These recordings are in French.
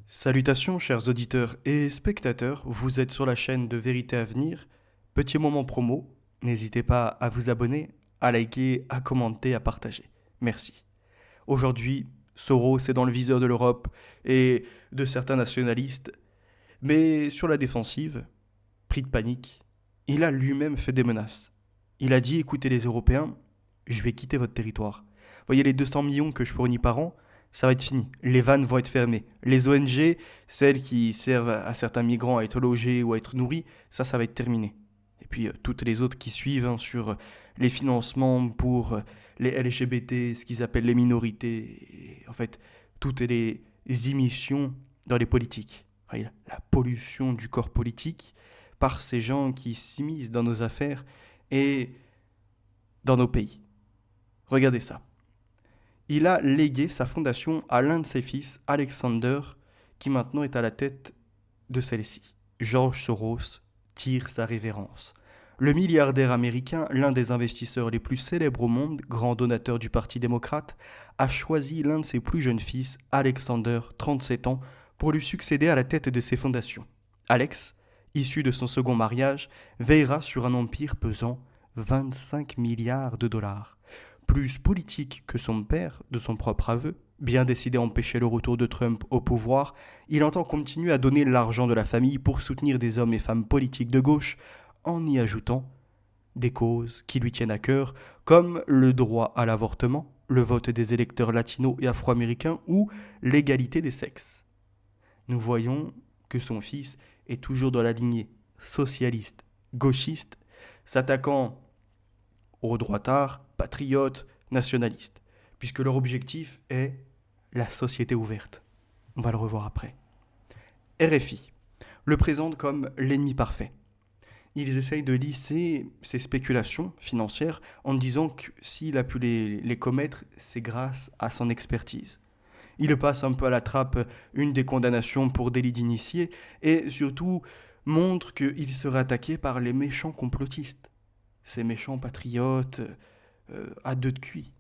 Salutations chers auditeurs et spectateurs, vous êtes sur la chaîne de Vérité à venir. Petit moment promo, n'hésitez pas à vous abonner, à liker, à commenter, à partager. Merci. Aujourd'hui, Soros est dans le viseur de l'Europe et de certains nationalistes, mais sur la défensive, pris de panique, il a lui-même fait des menaces. Il a dit écoutez les Européens, je vais quitter votre territoire. Voyez les 200 millions que je fournis par an, ça va être fini. Les vannes vont être fermées. Les ONG, celles qui servent à certains migrants à être logés ou à être nourris, ça va être terminé. Et puis toutes les autres qui suivent sur les financements pour les LGBT, ce qu'ils appellent les minorités, et en fait, toutes les émissions dans les politiques. Voyez, la pollution du corps politique par ces gens qui s'immiscent dans nos affaires et dans nos pays. Regardez ça. Il a légué sa fondation à l'un de ses fils, Alexander, qui maintenant est à la tête de celle-ci. George Soros tire sa révérence. Le milliardaire américain, l'un des investisseurs les plus célèbres au monde, grand donateur du Parti démocrate, a choisi l'un de ses plus jeunes fils, Alexander, 37 ans, pour lui succéder à la tête de ses fondations. Alex, issu de son second mariage, veillera sur un empire pesant 25 milliards de dollars. Plus politique que son père, de son propre aveu, bien décidé à empêcher le retour de Trump au pouvoir, il entend continuer à donner l'argent de la famille pour soutenir des hommes et femmes politiques de gauche, en y ajoutant des causes qui lui tiennent à cœur, comme le droit à l'avortement, le vote des électeurs latinos et afro-américains ou l'égalité des sexes. Nous voyons que son fils est toujours dans la lignée socialiste, gauchiste, s'attaquant aux droitards, patriotes, nationalistes, puisque leur objectif est la société ouverte. On va le revoir après. RFI le présente comme l'ennemi parfait. Ils essayent de lisser ces spéculations financières en disant que s'il a pu les commettre, c'est grâce à son expertise. Il passe un peu à la trappe une des condamnations pour délit d'initié et surtout montre qu'il sera attaqué par les méchants complotistes. Ces méchants patriotes à deux de cuit.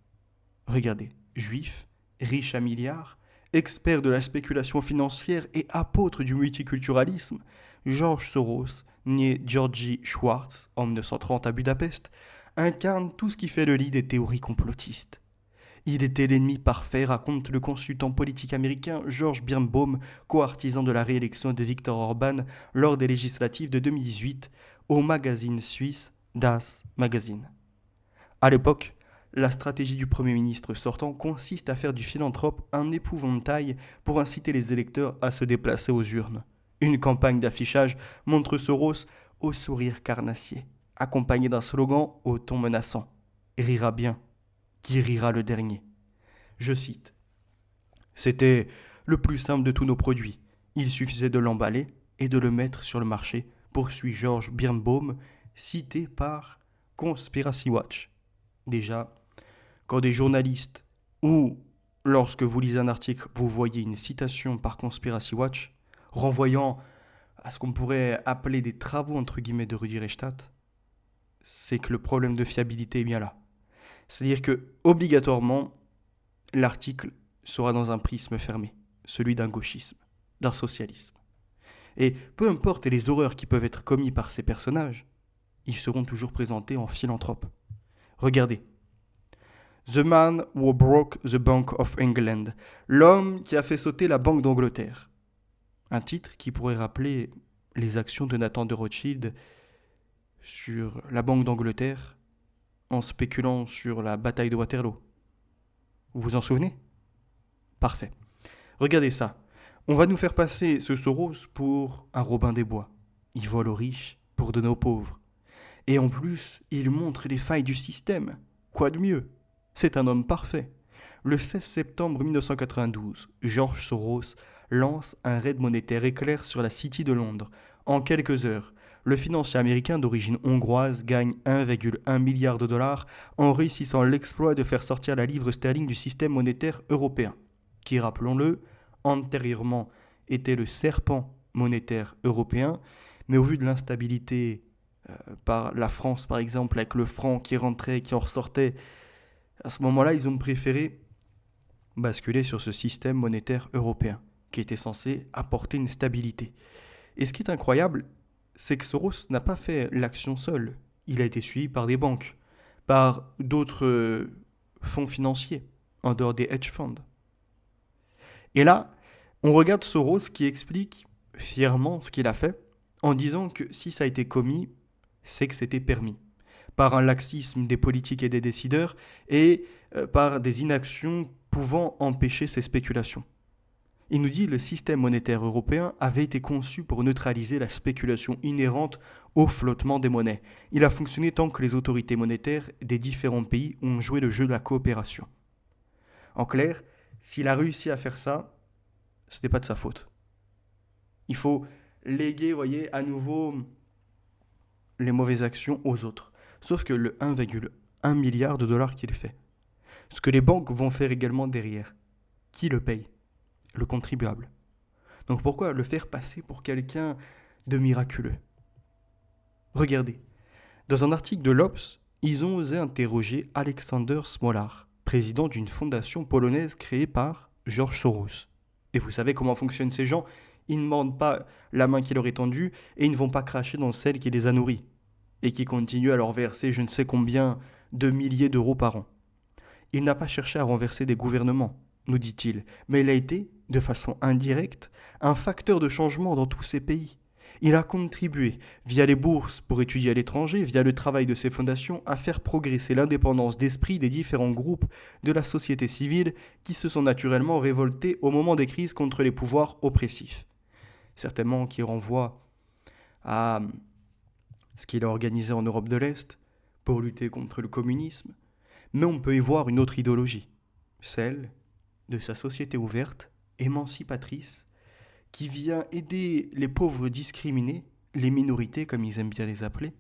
Regardez, juif, riche à milliards, expert de la spéculation financière et apôtre du multiculturalisme, George Soros, né Georgi Schwartz en 1930 à Budapest, incarne tout ce qui fait le lit des théories complotistes. Il était l'ennemi parfait, raconte le consultant politique américain George Birnbaum, co-artisan de la réélection de Viktor Orban lors des législatives de 2018, au magazine suisse Das Magazine. À l'époque, la stratégie du Premier ministre sortant consiste à faire du philanthrope un épouvantail pour inciter les électeurs à se déplacer aux urnes. Une campagne d'affichage montre Soros au sourire carnassier, accompagné d'un slogan au ton menaçant. « Rira bien, qui rira le dernier ?» Je cite. C'était le plus simple de tous nos produits. Il suffisait de l'emballer et de le mettre sur le marché, poursuit George Birnbaum, cité par Conspiracy Watch. Déjà, quand des journalistes ou lorsque vous lisez un article, vous voyez une citation par Conspiracy Watch renvoyant à ce qu'on pourrait appeler des travaux entre guillemets de Rudi Reichstadt, c'est que le problème de fiabilité est bien là. C'est-à-dire que obligatoirement, l'article sera dans un prisme fermé, celui d'un gauchisme, d'un socialisme. Et peu importe les horreurs qui peuvent être commises par ces personnages, ils seront toujours présentés en philanthropes. Regardez. The man who broke the Bank of England. L'homme qui a fait sauter la Banque d'Angleterre. Un titre qui pourrait rappeler les actions de Nathan de Rothschild sur la Banque d'Angleterre en spéculant sur la bataille de Waterloo. Vous vous en souvenez ? Parfait. Regardez ça. On va nous faire passer ce Soros pour un Robin des Bois. Il vole aux riches pour donner aux pauvres. Et en plus, il montre les failles du système. Quoi de mieux ? C'est un homme parfait. Le 16 septembre 1992, George Soros lance un raid monétaire éclair sur la City de Londres. En quelques heures, le financier américain d'origine hongroise gagne 1,1 milliard de dollars en réussissant l'exploit de faire sortir la livre sterling du système monétaire européen, qui, rappelons-le, antérieurement était le serpent monétaire européen, mais au vu de l'instabilité par la France, par exemple, avec le franc qui rentrait et qui en ressortait, à ce moment-là, ils ont préféré basculer sur ce système monétaire européen. qui était censé apporter une stabilité. Et ce qui est incroyable, c'est que Soros n'a pas fait l'action seul. Il a été suivi par des banques, par d'autres fonds financiers, en dehors des hedge funds. Et là, on regarde Soros qui explique fièrement ce qu'il a fait, en disant que si ça a été commis, c'est que c'était permis, par un laxisme des politiques et des décideurs, et par des inactions pouvant empêcher ces spéculations. Il nous dit que le système monétaire européen avait été conçu pour neutraliser la spéculation inhérente au flottement des monnaies. Il a fonctionné tant que les autorités monétaires des différents pays ont joué le jeu de la coopération. En clair, s'il a réussi à faire ça, ce n'est pas de sa faute. Il faut léguer, voyez, à nouveau les mauvaises actions aux autres. Sauf que le 1,1 milliard de dollars qu'il fait, ce que les banques vont faire également derrière, qui le paye ? Le contribuable. Donc pourquoi le faire passer pour quelqu'un de miraculeux ? Regardez, dans un article de l'Obs, ils ont osé interroger Aleksander Smolar, président d'une fondation polonaise créée par George Soros. Et vous savez comment fonctionnent ces gens ? Ils ne demandent pas la main qui leur est tendue et ils ne vont pas cracher dans celle qui les a nourris et qui continue à leur verser je ne sais combien de milliers d'euros par an. Il n'a pas cherché à renverser des gouvernements, nous dit-il, mais il a été, de façon indirecte, un facteur de changement dans tous ces pays. Il a contribué, via les bourses pour étudier à l'étranger, via le travail de ses fondations, à faire progresser l'indépendance d'esprit des différents groupes de la société civile qui se sont naturellement révoltés au moment des crises contre les pouvoirs oppressifs. Certainement qui renvoie à ce qu'il a organisé en Europe de l'Est pour lutter contre le communisme, mais on peut y voir une autre idéologie, celle de sa société ouverte, émancipatrice, qui vient aider les pauvres discriminés, les minorités comme ils aiment bien les appeler,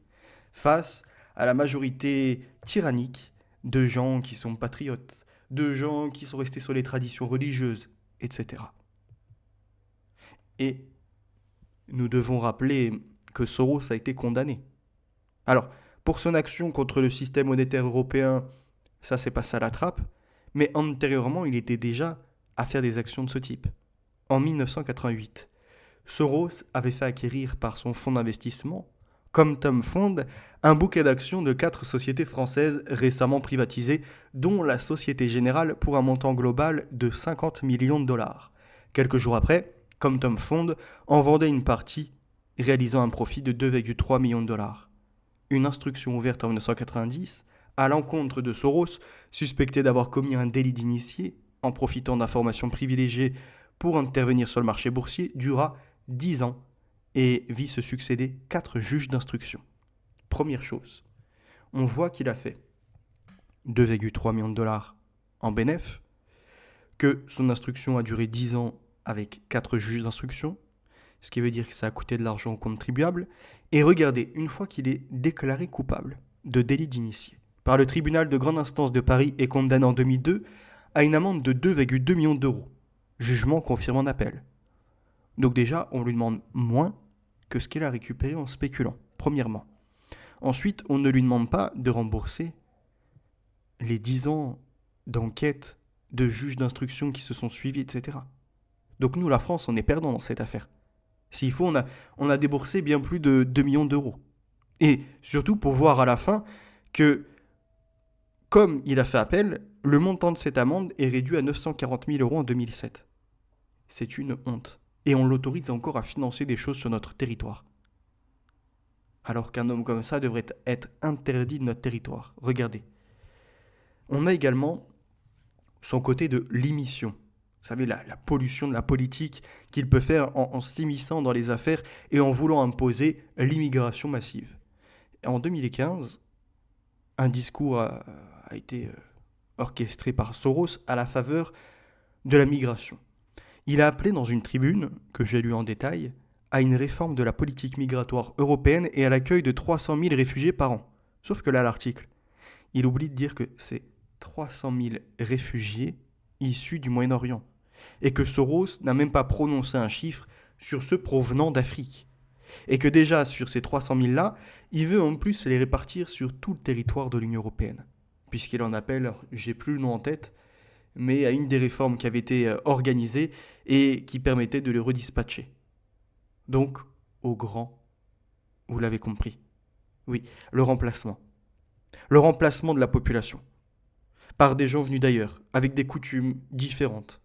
face à la majorité tyrannique de gens qui sont patriotes, de gens qui sont restés sur les traditions religieuses, etc. Et nous devons rappeler que Soros a été condamné. Alors, pour son action contre le système monétaire européen, ça s'est passé à la trappe, mais antérieurement, il était déjà à faire des actions de ce type. En 1988, Soros avait fait acquérir par son fonds d'investissement, Quantum Fund, un bouquet d'actions de 4 sociétés françaises récemment privatisées, dont la Société Générale pour un montant global de 50 millions de dollars. Quelques jours après, Quantum Fund en vendait une partie, réalisant un profit de 2,3 millions de dollars. Une instruction ouverte en 1990 à l'encontre de Soros, suspecté d'avoir commis un délit d'initié en profitant d'informations privilégiées pour intervenir sur le marché boursier, dura 10 ans et vit se succéder 4 juges d'instruction. Première chose, on voit qu'il a fait 2,3 millions de dollars en bénéf, que son instruction a duré 10 ans avec 4 juges d'instruction, ce qui veut dire que ça a coûté de l'argent aux contribuables, et regardez, une fois qu'il est déclaré coupable de délit d'initié par le tribunal de grande instance de Paris et condamné en 2002 à une amende de 2,2 millions d'euros, jugement confirmé en appel. Donc déjà, on lui demande moins que ce qu'il a récupéré en spéculant, premièrement. Ensuite, on ne lui demande pas de rembourser les 10 ans d'enquête de juges d'instruction qui se sont suivis, etc. Donc nous, la France, on est perdant dans cette affaire. S'il faut, on a déboursé bien plus de 2 millions d'euros. Et surtout pour voir à la fin que, comme il a fait appel, le montant de cette amende est réduit à 940 000 euros en 2007. C'est une honte. Et on l'autorise encore à financer des choses sur notre territoire. Alors qu'un homme comme ça devrait être interdit de notre territoire. Regardez. On a également son côté de l'émission. Vous savez, la pollution de la politique qu'il peut faire en s'immisçant dans les affaires et en voulant imposer l'immigration massive. Et en 2015, un discours a été orchestré par Soros à la faveur de la migration. Il a appelé dans une tribune, que j'ai lue en détail, à une réforme de la politique migratoire européenne et à l'accueil de 300 000 réfugiés par an. Sauf que là, l'article, il oublie de dire que c'est 300 000 réfugiés issus du Moyen-Orient. Et que Soros n'a même pas prononcé un chiffre sur ceux provenant d'Afrique. Et que déjà, sur ces 300 000-là, il veut en plus les répartir sur tout le territoire de l'Union européenne. Puisqu'il en appelle, j'ai plus le nom en tête, mais à une des réformes qui avait été organisée et qui permettait de les redispatcher. Donc, au grand, vous l'avez compris. Oui, le remplacement. Le remplacement de la population par des gens venus d'ailleurs, avec des coutumes différentes.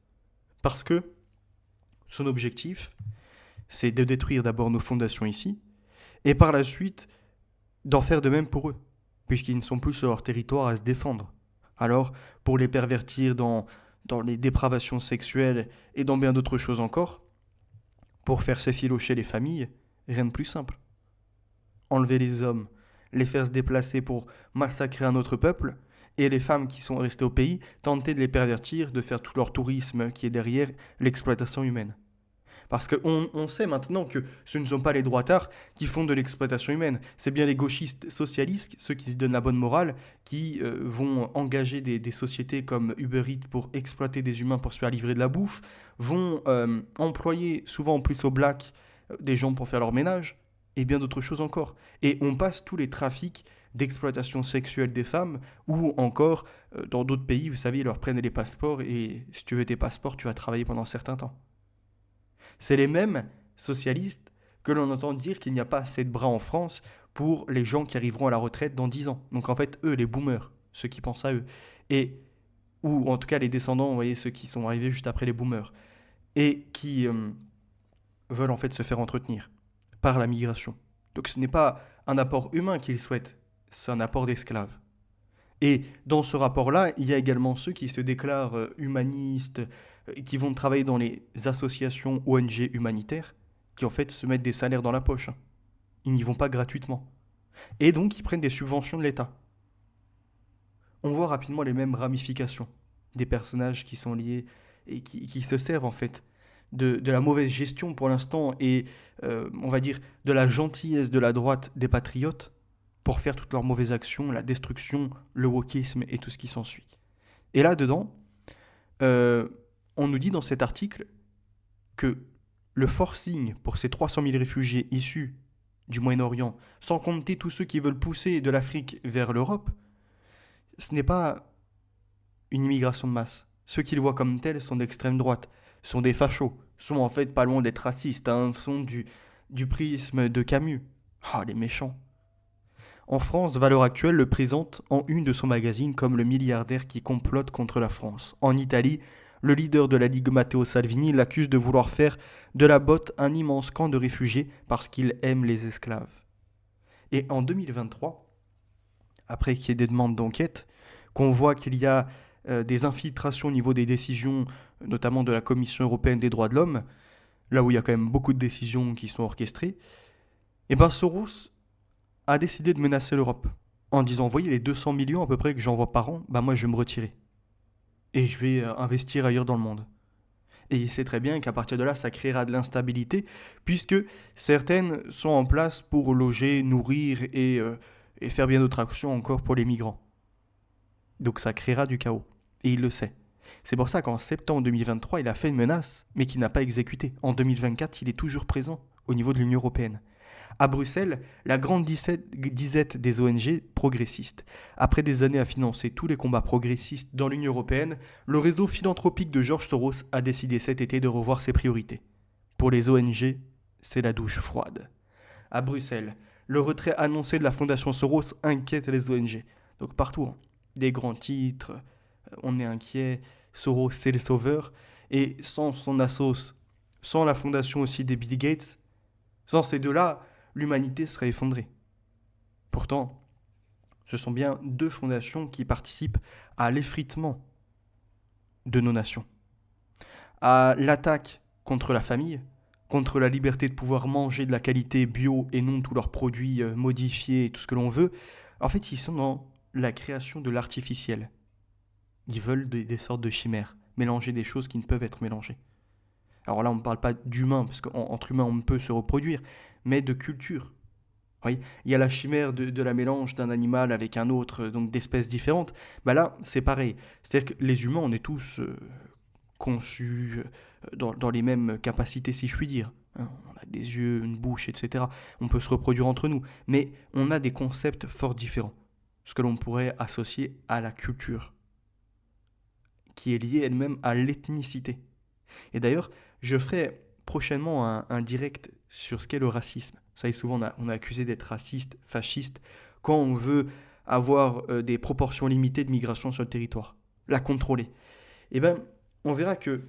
Parce que son objectif, c'est de détruire d'abord nos fondations ici, et par la suite, d'en faire de même pour eux, puisqu'ils ne sont plus sur leur territoire à se défendre. Alors, pour les pervertir dans les dépravations sexuelles et dans bien d'autres choses encore, pour faire s'effilocher les familles, rien de plus simple. Enlever les hommes, les faire se déplacer pour massacrer un autre peuple, et les femmes qui sont restées au pays, tenter de les pervertir, de faire tout leur tourisme qui est derrière l'exploitation humaine. Parce qu'on sait maintenant que ce ne sont pas les droitards qui font de l'exploitation humaine. C'est bien les gauchistes socialistes, ceux qui se donnent la bonne morale, qui vont engager des sociétés comme Uber Eats pour exploiter des humains pour se faire livrer de la bouffe, vont employer souvent en plus au black des gens pour faire leur ménage, et bien d'autres choses encore. Et on passe tous les trafics d'exploitation sexuelle des femmes, ou encore, dans d'autres pays, vous savez, ils leur prennent les passeports, et si tu veux tes passeports, tu vas travailler pendant un certain temps. C'est les mêmes socialistes que l'on entend dire qu'il n'y a pas assez de bras en France pour les gens qui arriveront à la retraite dans 10 ans. Donc en fait, eux, les boomers, ceux qui pensent à eux, et, ou en tout cas les descendants, vous voyez, ceux qui sont arrivés juste après les boomers, et qui veulent en fait se faire entretenir par la migration. Donc ce n'est pas un apport humain qu'ils souhaitent, c'est un apport d'esclaves. Et dans ce rapport-là, il y a également ceux qui se déclarent humanistes, qui vont travailler dans les associations ONG humanitaires, qui en fait se mettent des salaires dans la poche. Ils n'y vont pas gratuitement. Et donc ils prennent des subventions de l'État. On voit rapidement les mêmes ramifications des personnages qui sont liés et qui se servent en fait de la mauvaise gestion pour l'instant et on va dire de la gentillesse de la droite des patriotes pour faire toutes leurs mauvaises actions, la destruction, le wokisme et tout ce qui s'ensuit. Et là-dedans, on nous dit dans cet article que le forcing pour ces 300 000 réfugiés issus du Moyen-Orient, sans compter tous ceux qui veulent pousser de l'Afrique vers l'Europe, ce n'est pas une immigration de masse. Ceux qui le voient comme tel sont d'extrême droite, sont des fachos, sont en fait pas loin d'être racistes, sont du prisme de Camus. Ah, les méchants. En France, Valeurs Actuelles le présente en une de son magazine comme le milliardaire qui complote contre la France. En Italie, le leader de la Ligue Matteo Salvini l'accuse de vouloir faire de la botte un immense camp de réfugiés parce qu'il aime les esclaves. Et en 2023, après qu'il y ait des demandes d'enquête, qu'on voit qu'il y a des infiltrations au niveau des décisions, notamment de la Commission européenne des droits de l'homme, là où il y a quand même beaucoup de décisions qui sont orchestrées, et bien Soros a décidé de menacer l'Europe en disant, voyez les 200 millions à peu près que j'envoie par an, moi je vais me retirer. Et je vais investir ailleurs dans le monde. Et il sait très bien qu'à partir de là, ça créera de l'instabilité, puisque certaines sont en place pour loger, nourrir et faire bien d'autres actions encore pour les migrants. Donc ça créera du chaos. Et il le sait. C'est pour ça qu'en septembre 2023, il a fait une menace, mais qu'il n'a pas exécutée. En 2024, il est toujours présent au niveau de l'Union européenne. À Bruxelles, la grande disette des ONG progressistes. Après des années à financer tous les combats progressistes dans l'Union européenne, le réseau philanthropique de George Soros a décidé cet été de revoir ses priorités. Pour les ONG, c'est la douche froide. À Bruxelles, le retrait annoncé de la fondation Soros inquiète les ONG. Donc partout, des grands titres, on est inquiet, Soros c'est le sauveur, et sans son assos, sans la fondation aussi des Bill Gates, sans ces deux-là, l'humanité serait effondrée. Pourtant, ce sont bien deux fondations qui participent à l'effritement de nos nations, à l'attaque contre la famille, contre la liberté de pouvoir manger de la qualité bio et non tous leurs produits modifiés et tout ce que l'on veut. En fait, ils sont dans la création de l'artificiel. Ils veulent des sortes de chimères, mélanger des choses qui ne peuvent être mélangées. Alors là, on ne parle pas d'humain, parce qu'entre humains, on peut se reproduire, mais de culture. Oui, il y a la chimère de la mélange d'un animal avec un autre, donc d'espèces différentes. Là, c'est pareil. C'est-à-dire que les humains, on est tous conçus dans les mêmes capacités, si je puis dire. On a des yeux, une bouche, etc. On peut se reproduire entre nous. Mais on a des concepts fort différents. Ce que l'on pourrait associer à la culture, qui est liée elle-même à l'ethnicité. Et d'ailleurs, je ferai prochainement un direct sur ce qu'est le racisme. Vous savez, souvent on a accusé d'être raciste, fasciste, quand on veut avoir des proportions limitées de migration sur le territoire, la contrôler. Eh bien, on verra que,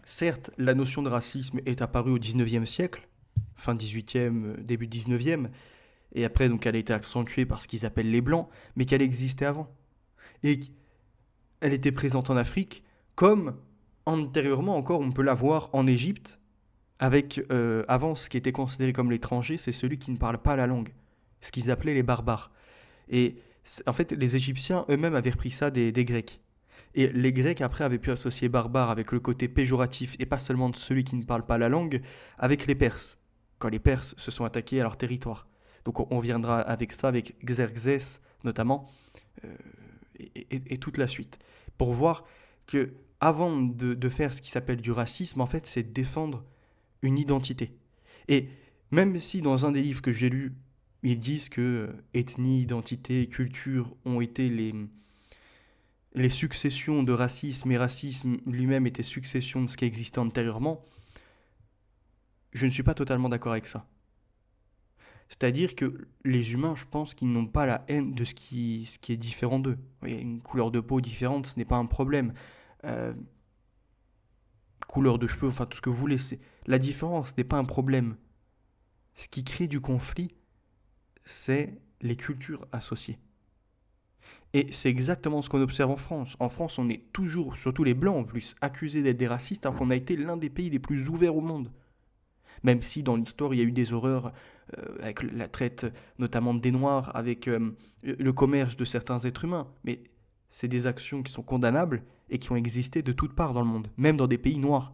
certes, la notion de racisme est apparue au 19e siècle, fin 18e, début 19e, et après, donc, elle a été accentuée par ce qu'ils appellent les Blancs, mais qu'elle existait avant. Et elle était présente en Afrique, comme antérieurement encore, on peut la voir en Égypte, avec, avant, ce qui était considéré comme l'étranger, c'est celui qui ne parle pas la langue, ce qu'ils appelaient les barbares. Et en fait, les Égyptiens eux-mêmes avaient repris ça des Grecs. Et les Grecs, après, avaient pu associer barbare avec le côté péjoratif, et pas seulement de celui qui ne parle pas la langue, avec les Perses, quand les Perses se sont attaqués à leur territoire. Donc on viendra avec ça, avec Xerxès notamment, euh, et toute la suite. Pour voir que avant de faire ce qui s'appelle du racisme, en fait, c'est défendre une identité. Et même si dans un des livres que j'ai lu, ils disent que ethnie, identité, culture ont été les successions de racisme, et racisme lui-même était succession de ce qui existait antérieurement, je ne suis pas totalement d'accord avec ça. C'est-à-dire que les humains, je pense qu'ils n'ont pas la haine de ce qui est différent d'eux. Oui, une couleur de peau différente, ce n'est pas un problème. Euh, Couleur de cheveux, enfin tout ce que vous voulez, la différence n'est pas un problème. Ce qui crée du conflit, c'est les cultures associées. Et c'est exactement ce qu'on observe en France. En France, on est toujours, surtout les Blancs en plus, accusés d'être des racistes alors qu'on a été l'un des pays les plus ouverts au monde. Même si dans l'histoire, il y a eu des horreurs avec la traite notamment des Noirs, avec le commerce de certains êtres humains. Mais c'est des actions qui sont condamnables et qui ont existé de toutes parts dans le monde, même dans des pays noirs,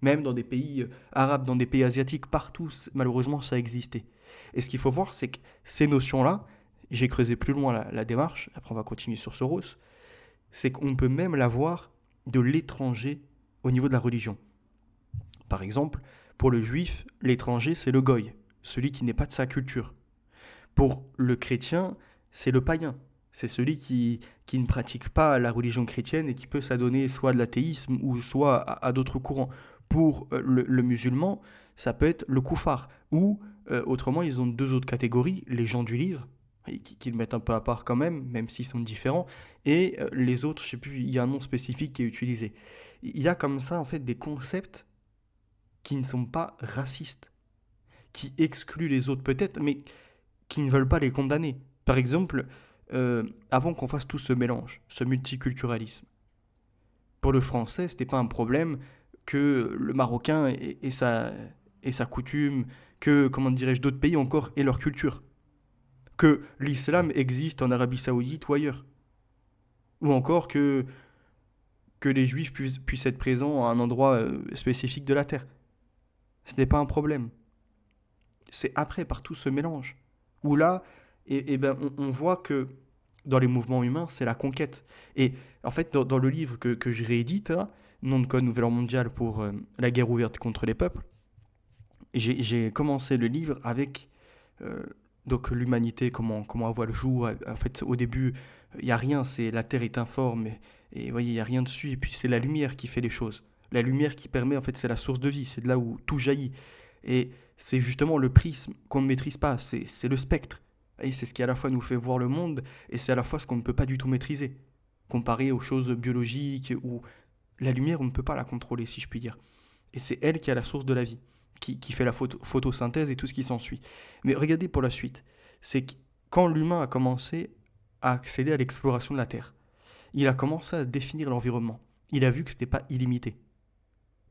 même dans des pays arabes, dans des pays asiatiques, partout, malheureusement, ça a existé. Et ce qu'il faut voir, c'est que ces notions-là, j'ai creusé plus loin la démarche, après on va continuer sur Soros, c'est qu'on peut même la voir de l'étranger au niveau de la religion. Par exemple, pour le juif, l'étranger, c'est le goy, celui qui n'est pas de sa culture. Pour le chrétien, c'est le païen. C'est celui qui ne pratique pas la religion chrétienne et qui peut s'adonner soit à de l'athéisme ou soit à d'autres courants. Pour le musulman, ça peut être le koufar. Ou, autrement, ils ont deux autres catégories, les gens du livre, qui le mettent un peu à part quand même s'ils sont différents, et les autres, je sais plus, il y a un nom spécifique qui est utilisé. Il y a comme ça, en fait, des concepts qui ne sont pas racistes, qui excluent les autres peut-être, mais qui ne veulent pas les condamner. Par exemple, avant qu'on fasse tout ce mélange, ce multiculturalisme, pour le français, c'était pas un problème que le marocain ait sa coutume, que, comment dirais-je, d'autres pays encore aient leur culture, que l'islam existe en Arabie Saoudite ou ailleurs, ou encore que les juifs puissent être présents à un endroit spécifique de la terre. Ce n'est pas un problème. C'est après, par tout ce mélange, où là, ben, on voit que dans les mouvements humains, c'est la conquête. Et en fait, dans le livre que je réédite, là, Nom de code Nouvel Ordre Mondial pour la guerre ouverte contre les peuples, j'ai commencé le livre avec euh, donc l'humanité, comment elle voit le jour. En fait, au début, il n'y a rien, c'est la Terre est informe, et vous voyez, il n'y a rien dessus. Et puis c'est la lumière qui fait les choses. La lumière qui permet, en fait, c'est la source de vie, c'est de là où tout jaillit. Et c'est justement le prisme qu'on ne maîtrise pas, c'est le spectre. Et c'est ce qui à la fois nous fait voir le monde, et c'est à la fois ce qu'on ne peut pas du tout maîtriser. Comparé aux choses biologiques, où la lumière, on ne peut pas la contrôler, si je puis dire. Et c'est elle qui a la source de la vie, qui fait la photosynthèse et tout ce qui s'ensuit. Mais regardez pour la suite, c'est que quand l'humain a commencé à accéder à l'exploration de la Terre, il a commencé à définir l'environnement. Il a vu que ce n'était pas illimité.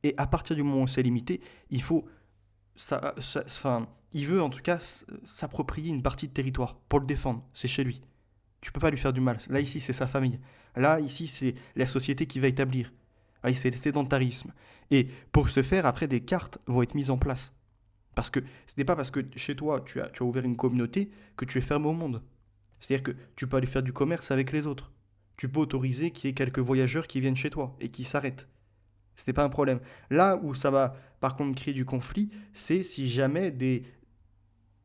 Et à partir du moment où c'est limité, il faut enfin, il veut en tout cas s'approprier une partie de territoire pour le défendre. C'est chez lui. Tu peux pas lui faire du mal. Là, ici, c'est sa famille. Là, ici, c'est la société qui va établir. Là, c'est le sédentarisme. Et pour ce faire, après, des cartes vont être mises en place. Parce que ce n'est pas parce que chez toi, tu as ouvert une communauté que tu es fermé au monde. C'est-à-dire que tu peux aller faire du commerce avec les autres. Tu peux autoriser qu'il y ait quelques voyageurs qui viennent chez toi et qui s'arrêtent. Ce n'est pas un problème. Là où ça va, par contre, créer du conflit, c'est si jamais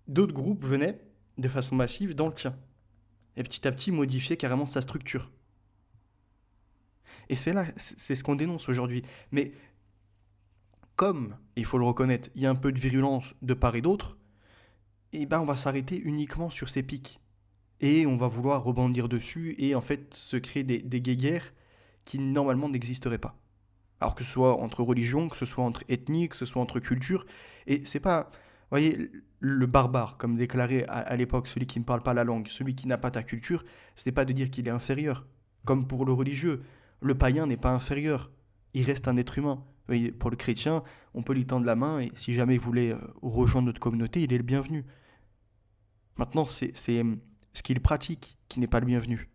d'autres groupes venaient de façon massive dans le tien. Et petit à petit modifier carrément sa structure. Et c'est ce qu'on dénonce aujourd'hui. Mais comme, il faut le reconnaître, il y a un peu de virulence de part et d'autre, eh ben on va s'arrêter uniquement sur ces pics. Et on va vouloir rebondir dessus et en fait se créer des guéguerres qui normalement n'existeraient pas. Alors que ce soit entre religions, que ce soit entre ethnies, que ce soit entre cultures. Et c'est pas, vous voyez, le barbare, comme déclarait à l'époque celui qui ne parle pas la langue, celui qui n'a pas ta culture, ce n'est pas de dire qu'il est inférieur. Comme pour le religieux, le païen n'est pas inférieur, il reste un être humain. Vous voyez, pour le chrétien, on peut lui tendre la main et si jamais il voulait rejoindre notre communauté, il est le bienvenu. Maintenant, c'est ce qu'il pratique qui n'est pas le bienvenu.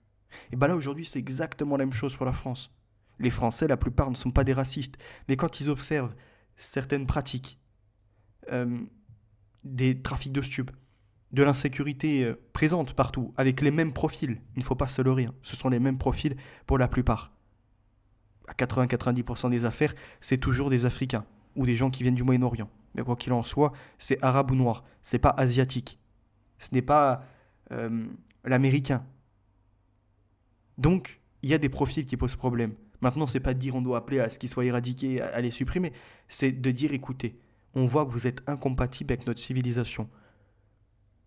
Et bien là, aujourd'hui, c'est exactement la même chose pour la France. Les Français, la plupart, ne sont pas des racistes. Mais quand ils observent certaines pratiques, euh, des trafics de stupes, de l'insécurité présente partout, avec les mêmes profils, il ne faut pas se leurrer, hein. Ce sont les mêmes profils pour la plupart. À 80-90% des affaires, c'est toujours des Africains ou des gens qui viennent du Moyen-Orient. Mais quoi qu'il en soit, c'est arabe ou noir, c'est pas asiatique. Ce n'est pas euh, l'américain. Donc, il y a des profils qui posent problème. Maintenant, c'est pas de dire on doit appeler à ce qu'ils soient éradiqués, à les supprimer. C'est de dire écoutez, on voit que vous êtes incompatibles avec notre civilisation.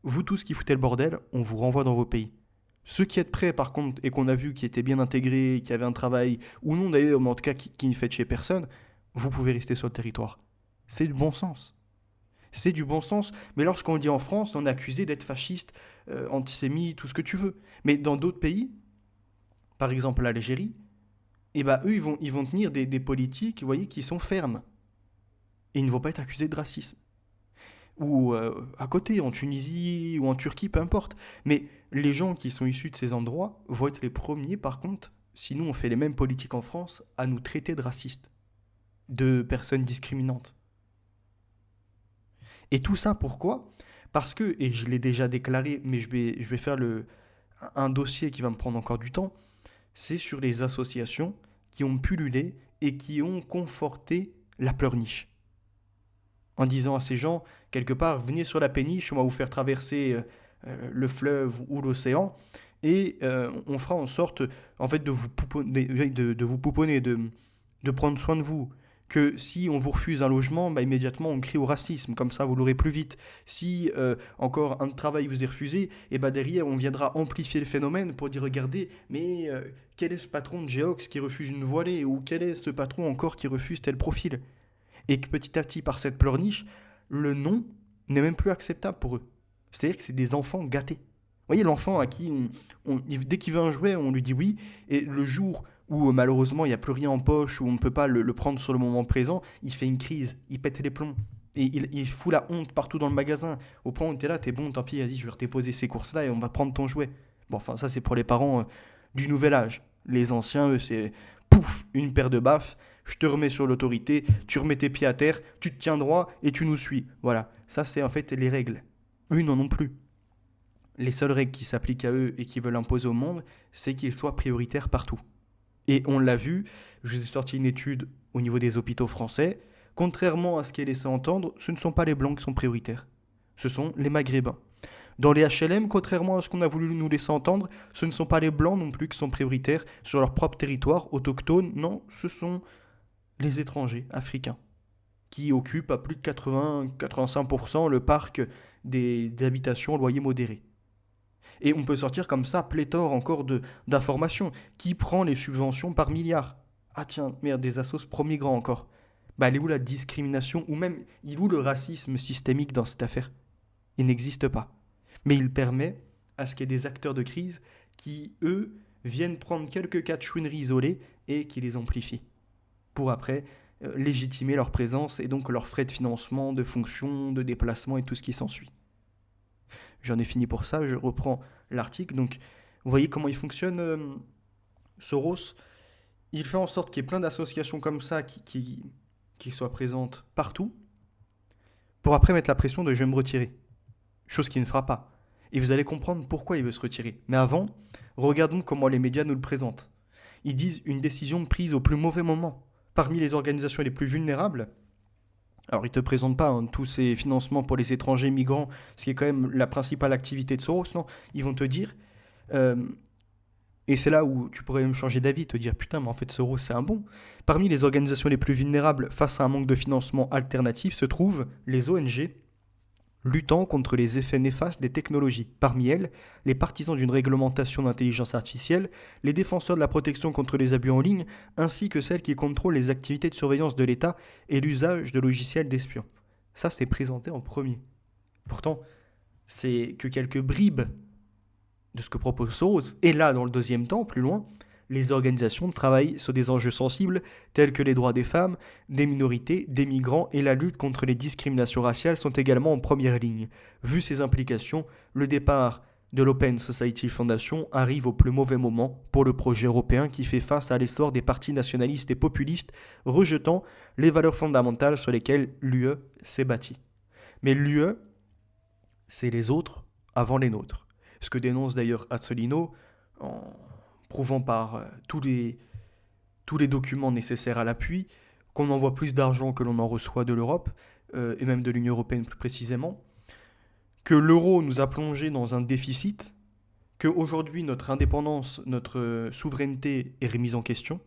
Vous tous qui foutez le bordel, on vous renvoie dans vos pays. Ceux qui êtes prêts, par contre, et qu'on a vu qui étaient bien intégrés, qui avaient un travail, ou non d'ailleurs, mais en tout cas qui ne fait chez personne, vous pouvez rester sur le territoire. C'est du bon sens. C'est du bon sens, mais lorsqu'on le dit en France, on est accusé d'être fasciste, antisémite, tout ce que tu veux. Mais dans d'autres pays, par exemple l'Algérie, eh ben, eux, ils vont tenir des politiques, vous voyez, qui sont fermes. Et ils ne vont pas être accusés de racisme. Ou à côté, en Tunisie ou en Turquie, peu importe. Mais les gens qui sont issus de ces endroits vont être les premiers, par contre, si nous on fait les mêmes politiques en France, à nous traiter de racistes, de personnes discriminantes. Et tout ça, pourquoi? Parce que, et je l'ai déjà déclaré, mais je vais faire un dossier qui va me prendre encore du temps, c'est sur les associations qui ont pullulé et qui ont conforté la pleurniche. En disant à ces gens, quelque part, venez sur la péniche, on va vous faire traverser le fleuve ou l'océan, et on fera en sorte, en fait, de vous pouponner, de prendre soin de vous. Que si on vous refuse un logement, bah, immédiatement on crie au racisme, comme ça vous l'aurez plus vite. Si encore un travail vous est refusé, et bah derrière on viendra amplifier le phénomène pour dire regardez, mais quel est ce patron de Geox qui refuse une voilée, ou quel est ce patron encore qui refuse tel profil. Et que petit à petit, par cette pleurniche, le non n'est même plus acceptable pour eux. C'est-à-dire que c'est des enfants gâtés. Vous voyez, l'enfant à qui, dès qu'il veut un jouet, on lui dit oui, et le jour où malheureusement il n'y a plus rien en poche, où on ne peut pas le prendre sur le moment présent, il fait une crise, il pète les plombs. Et il fout la honte partout dans le magasin. Au point où t'es là, t'es bon, tant pis, vas-y, je vais déposer ces courses-là et on va prendre ton jouet. Bon, enfin, ça c'est pour les parents du nouvel âge. Les anciens, eux, c'est pouf, une paire de baffes, je te remets sur l'autorité, tu remets tes pieds à terre, tu te tiens droit et tu nous suis. Voilà, ça c'est en fait les règles. Eux n'en ont plus. Les seules règles qui s'appliquent à eux et qui veulent imposer au monde, c'est qu'ils soient prioritaires partout. Et on l'a vu, je vous ai sorti une étude au niveau des hôpitaux français, contrairement à ce qui est laissé entendre, ce ne sont pas les blancs qui sont prioritaires, ce sont les maghrébins. Dans les HLM, contrairement à ce qu'on a voulu nous laisser entendre, ce ne sont pas les blancs non plus qui sont prioritaires sur leur propre territoire autochtone, non, ce sont les étrangers africains qui occupent à plus de 80-85% le parc des habitations au loyer modéré. Et on peut sortir comme ça pléthore encore d'informations. Qui prend les subventions par milliard? Ah tiens, merde, des assos pro-migrants encore. Bah elle est où la discrimination? Ou même, il est où le racisme systémique dans cette affaire? Il n'existe pas. Mais il permet à ce qu'il y ait des acteurs de crise qui, eux, viennent prendre quelques cas de chouinerie isolés et qui les amplifient. Pour après légitimer leur présence et donc leurs frais de financement, de fonction, de déplacement et tout ce qui s'ensuit. J'en ai fini pour ça, je reprends l'article. Donc, vous voyez comment il fonctionne, Soros. Il fait en sorte qu'il y ait plein d'associations comme ça qui soient présentes partout, pour après mettre la pression de je vais me retirer. Chose qu'il ne fera pas. Et vous allez comprendre pourquoi il veut se retirer. Mais avant, regardons comment les médias nous le présentent. Ils disent une décision prise au plus mauvais moment. Parmi les organisations les plus vulnérables, alors, ils ne te présentent pas tous ces financements pour les étrangers migrants, ce qui est quand même la principale activité de Soros, non. Ils vont te dire, euh, Et c'est là où tu pourrais même changer d'avis, te dire putain, mais en fait Soros c'est un bon. Parmi les organisations les plus vulnérables face à un manque de financement alternatif se trouvent les ONG luttant contre les effets néfastes des technologies. Parmi elles, les partisans d'une réglementation d'intelligence artificielle, les défenseurs de la protection contre les abus en ligne, ainsi que celles qui contrôlent les activités de surveillance de l'État et l'usage de logiciels d'espions. Ça, c'est présenté en premier. Pourtant, c'est que quelques bribes de ce que propose Soros. Et là, dans le deuxième temps, plus loin, les organisations travaillent sur des enjeux sensibles tels que les droits des femmes, des minorités, des migrants et la lutte contre les discriminations raciales sont également en première ligne. Vu ces implications, le départ de l'Open Society Foundation arrive au plus mauvais moment pour le projet européen qui fait face à l'essor des partis nationalistes et populistes rejetant les valeurs fondamentales sur lesquelles l'UE s'est bâtie. Mais l'UE, c'est les autres avant les nôtres. Ce que dénonce d'ailleurs Azzolino en prouvant par tous les documents nécessaires à l'appui qu'on envoie plus d'argent que l'on en reçoit de l'Europe, et même de l'Union européenne plus précisément, que l'euro nous a plongé dans un déficit, qu'aujourd'hui notre indépendance, notre souveraineté est remise en question,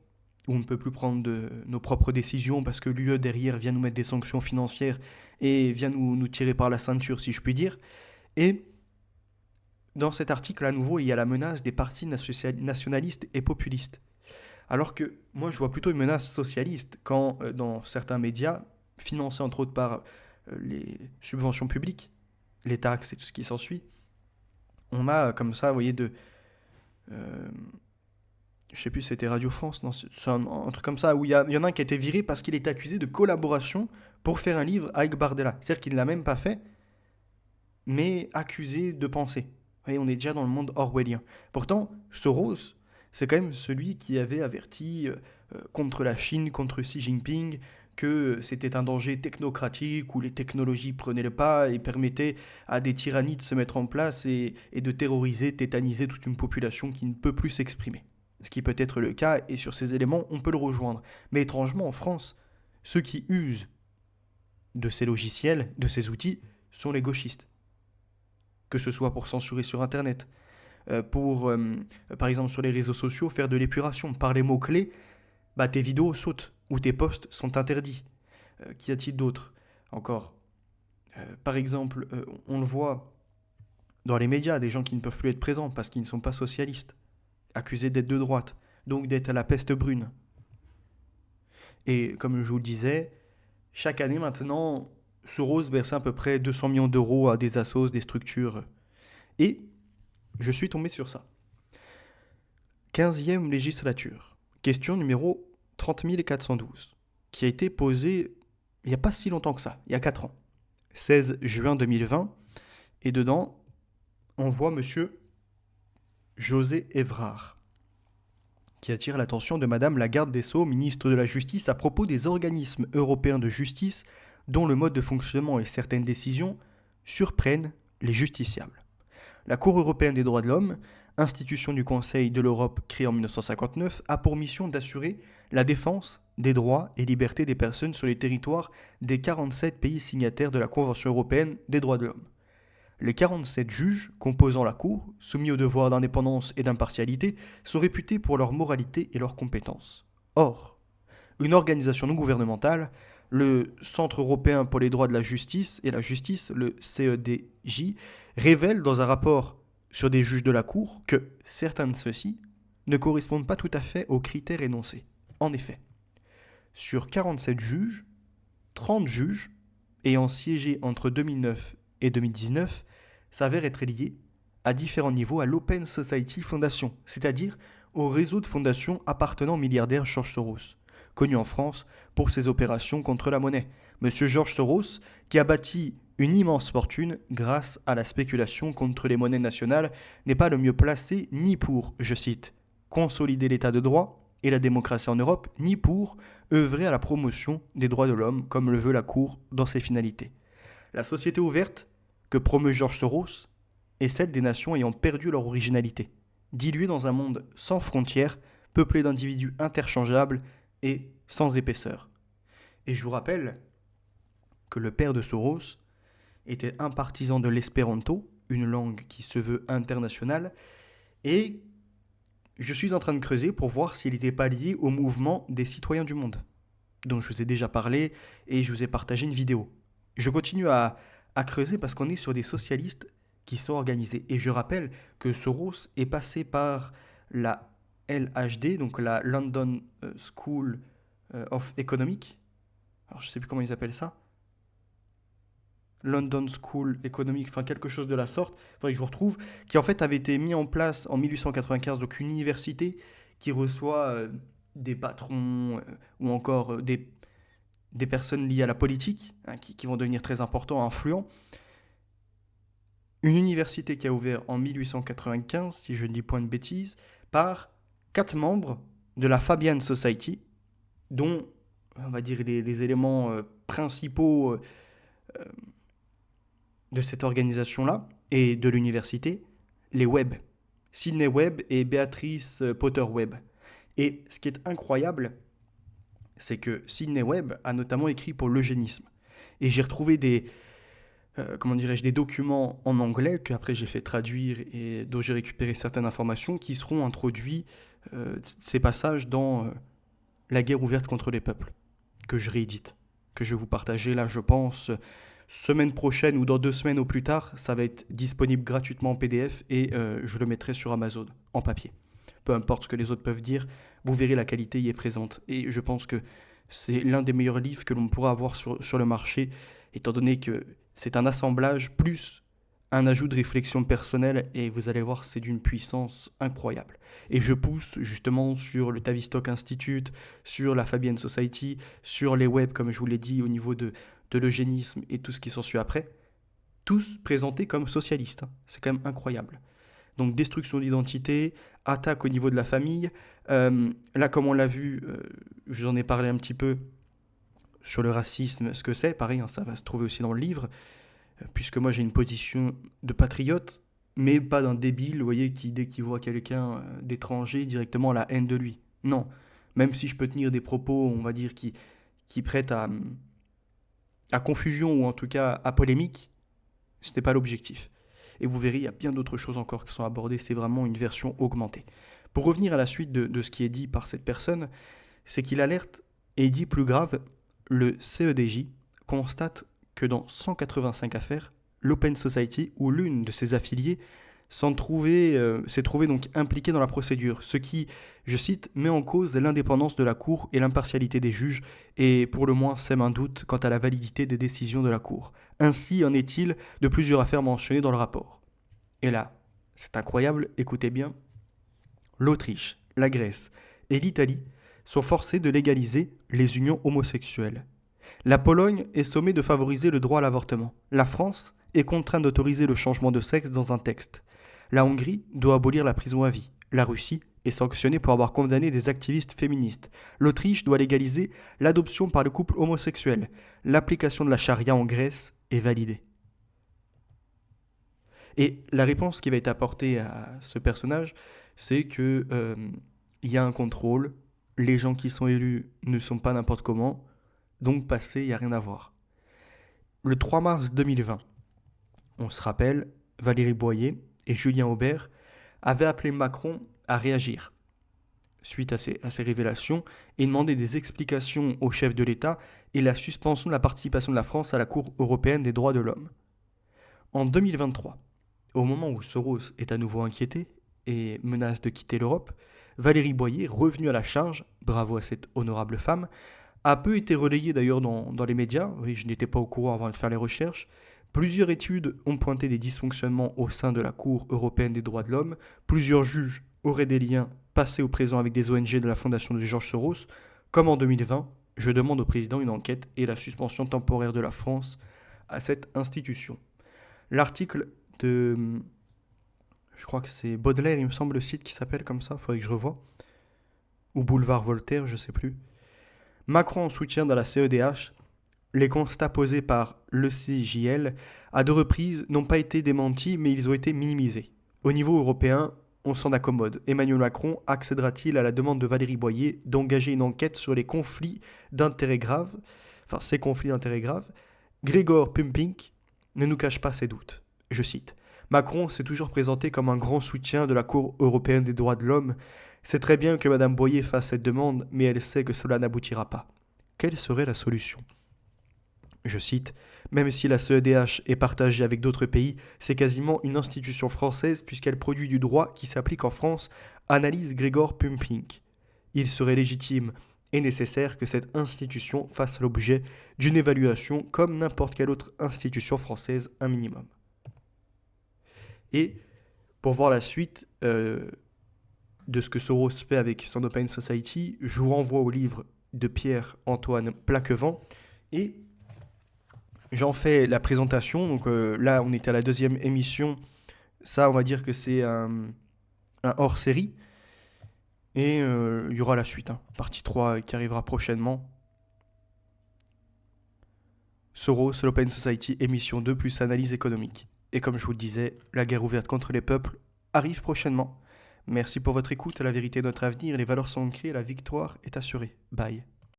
où on ne peut plus prendre nos propres décisions parce que l'UE derrière vient nous mettre des sanctions financières et vient nous tirer par la ceinture, si je puis dire. Et dans cet article, à nouveau, il y a la menace des partis nationalistes et populistes. Alors que moi, je vois plutôt une menace socialiste quand, dans certains médias, financés entre autres par les subventions publiques, les taxes et tout ce qui s'ensuit, on a comme ça, vous voyez, je sais plus, c'était Radio France, non, c'est un truc comme ça, où il y en a un qui a été viré parce qu'il est accusé de collaboration pour faire un livre avec Bardella. C'est-à-dire qu'il ne l'a même pas fait, mais accusé de penser. Vous voyez, on est déjà dans le monde orwellien. Pourtant, Soros, c'est quand même celui qui avait averti contre la Chine, contre Xi Jinping, que c'était un danger technocratique où les technologies prenaient le pas et permettaient à des tyrannies de se mettre en place et de terroriser, tétaniser toute une population qui ne peut plus s'exprimer. Ce qui peut être le cas, et sur ces éléments, on peut le rejoindre. Mais étrangement, en France, ceux qui usent de ces logiciels, de ces outils, sont les gauchistes. Que ce soit pour censurer sur Internet, par exemple sur les réseaux sociaux, faire de l'épuration. Par les mots-clés, tes vidéos sautent ou tes posts sont interdits. Qu'y a-t-il d'autre encore Par exemple, on le voit dans les médias, des gens qui ne peuvent plus être présents parce qu'ils ne sont pas socialistes, accusés d'être de droite, donc d'être à la peste brune. Et comme je vous le disais, chaque année maintenant, Soros verse à peu près 200 millions d'euros à des assos, des structures. Et je suis tombé sur ça. 15e législature, question numéro 30 412, qui a été posée il n'y a pas si longtemps que ça, il y a 4 ans. 16 juin 2020, et dedans, on voit monsieur José Evrard, qui attire l'attention de Madame la garde des Sceaux, ministre de la Justice, à propos des organismes européens de justice dont le mode de fonctionnement et certaines décisions surprennent les justiciables. La Cour européenne des droits de l'homme, institution du Conseil de l'Europe créée en 1959, a pour mission d'assurer la défense des droits et libertés des personnes sur les territoires des 47 pays signataires de la Convention européenne des droits de l'homme. Les 47 juges composant la Cour, soumis au devoir d'indépendance et d'impartialité, sont réputés pour leur moralité et leurs compétences. Or, une organisation non gouvernementale, le Centre européen pour les droits de la justice et la justice, le CEDJ, révèle dans un rapport sur des juges de la Cour que certains de ceux-ci ne correspondent pas tout à fait aux critères énoncés. En effet, sur 47 juges, 30 juges ayant siégé entre 2009 et 2019 s'avèrent être liés à différents niveaux à l'Open Society Foundation, c'est-à-dire au réseau de fondations appartenant au milliardaire George Soros, connu en France pour ses opérations contre la monnaie. Monsieur George Soros, qui a bâti une immense fortune grâce à la spéculation contre les monnaies nationales, n'est pas le mieux placé ni pour, je cite, consolider l'état de droit et la démocratie en Europe, ni pour œuvrer à la promotion des droits de l'homme, comme le veut la Cour dans ses finalités. La société ouverte que promeut George Soros est celle des nations ayant perdu leur originalité, diluées dans un monde sans frontières, peuplé d'individus interchangeables et sans épaisseur. Et je vous rappelle que le père de Soros était un partisan de l'espéranto, une langue qui se veut internationale, et je suis en train de creuser pour voir s'il n'était pas lié au mouvement des citoyens du monde, dont je vous ai déjà parlé et je vous ai partagé une vidéo. Je continue à creuser parce qu'on est sur des socialistes qui sont organisés. Et je rappelle que Soros est passé par la LHD, donc la London School of Economics. Alors je ne sais plus comment ils appellent ça. London School Economic, enfin quelque chose de la sorte, il faudrait que je vous retrouve, qui en fait avait été mis en place en 1895, donc une université qui reçoit des patrons ou encore des personnes liées à la politique, hein, qui vont devenir très importants, influents. Une université qui a ouvert en 1895, si je ne dis point de bêtises, par 4 membres de la Fabian Society, dont, on va dire, les éléments principaux de cette organisation-là et de l'université, les Webb. Sidney Webb et Beatrice Potter Webb. Et ce qui est incroyable, c'est que Sidney Webb a notamment écrit pour l'eugénisme. Et j'ai retrouvé des documents en anglais qu'après j'ai fait traduire et dont j'ai récupéré certaines informations qui seront introduits, ces passages dans La guerre ouverte contre les peuples, que je réédite, que je vais vous partager là, je pense, semaine prochaine ou dans 2 semaines au plus tard. Ça va être disponible gratuitement en PDF et je le mettrai sur Amazon en papier. Peu importe ce que les autres peuvent dire, vous verrez la qualité y est présente. Et je pense que c'est l'un des meilleurs livres que l'on pourra avoir sur le marché, étant donné que c'est un assemblage plus un ajout de réflexion personnelle et vous allez voir, c'est d'une puissance incroyable. Et je pousse justement sur le Tavistock Institute, sur la Fabian Society, sur les web, comme je vous l'ai dit, au niveau de l'eugénisme et tout ce qui s'ensuit après, tous présentés comme socialistes. C'est quand même incroyable. Donc destruction d'identité, attaque au niveau de la famille. Là, comme on l'a vu, je vous en ai parlé un petit peu sur le racisme, ce que c'est. Pareil, hein, ça va se trouver aussi dans le livre, puisque moi j'ai une position de patriote, mais pas d'un débile, vous voyez, qui dès qu'il voit quelqu'un d'étranger, directement a la haine de lui. Non, même si je peux tenir des propos, on va dire, qui prêtent à confusion ou en tout cas à polémique, ce n'est pas l'objectif. Et vous verrez, il y a bien d'autres choses encore qui sont abordées, c'est vraiment une version augmentée. Pour revenir à la suite de ce qui est dit par cette personne, c'est qu'il alerte et dit plus grave, le CEDJ constate que dans 185 affaires, l'Open Society ou l'une de ses affiliées s'est trouvée donc impliquée dans la procédure, ce qui, je cite, met en cause l'indépendance de la Cour et l'impartialité des juges et pour le moins sème un doute quant à la validité des décisions de la Cour. Ainsi en est-il de plusieurs affaires mentionnées dans le rapport. Et là, c'est incroyable, écoutez bien, l'Autriche, la Grèce et l'Italie sont forcés de légaliser les unions homosexuelles. La Pologne est sommée de favoriser le droit à l'avortement. La France est contrainte d'autoriser le changement de sexe dans un texte. La Hongrie doit abolir la prison à vie. La Russie est sanctionnée pour avoir condamné des activistes féministes. L'Autriche doit légaliser l'adoption par le couple homosexuel. L'application de la charia en Grèce est validée. Et la réponse qui va être apportée à ce personnage, c'est que il y a un contrôle, les gens qui sont élus ne sont pas n'importe comment, donc passé, il n'y a rien à voir. Le 3 mars 2020, on se rappelle, Valérie Boyer et Julien Aubert avaient appelé Macron à réagir suite à ces révélations et demander des explications au chef de l'État et la suspension de la participation de la France à la Cour européenne des droits de l'homme. En 2023, au moment où Soros est à nouveau inquiété et menace de quitter l'Europe, Valérie Boyer, revenue à la charge, bravo à cette honorable femme, a peu été relayée d'ailleurs dans les médias, oui, je n'étais pas au courant avant de faire les recherches. Plusieurs études ont pointé des dysfonctionnements au sein de la Cour européenne des droits de l'homme, plusieurs juges auraient des liens passés au présent avec des ONG de la fondation de George Soros, comme en 2020, je demande au président une enquête et la suspension temporaire de la France à cette institution. L'article de... Je crois que c'est Baudelaire, il me semble, le site qui s'appelle comme ça, il faudrait que je revoie. Ou Boulevard Voltaire, je ne sais plus. Macron en soutien dans la CEDH, les constats posés par l'ECJL à 2 reprises n'ont pas été démentis, mais ils ont été minimisés. Au niveau européen, on s'en accommode. Emmanuel Macron accédera-t-il à la demande de Valérie Boyer d'engager une enquête sur les conflits d'intérêts graves, ces conflits d'intérêts graves? Gregor Pumpink ne nous cache pas ses doutes. Je cite. Macron s'est toujours présenté comme un grand soutien de la Cour européenne des droits de l'homme. C'est très bien que Madame Boyer fasse cette demande, mais elle sait que cela n'aboutira pas. Quelle serait la solution? Je cite, même si la CEDH est partagée avec d'autres pays, c'est quasiment une institution française puisqu'elle produit du droit qui s'applique en France, analyse Grégor Pumping. Il serait légitime et nécessaire que cette institution fasse l'objet d'une évaluation comme n'importe quelle autre institution française, un minimum. Et pour voir la suite de ce que Soros fait avec son Open Society, je vous renvoie au livre de Pierre-Antoine Plaquevent et j'en fais la présentation. Donc là, on était à la deuxième émission. Ça, on va dire que c'est un hors-série. Et il y aura la suite, partie 3 qui arrivera prochainement. Soros, l'Open Society, émission 2 plus analyse économique. Et comme je vous le disais, la guerre ouverte contre les peuples arrive prochainement. Merci pour votre écoute, la vérité est notre avenir, les valeurs sont ancrées, la victoire est assurée. Bye.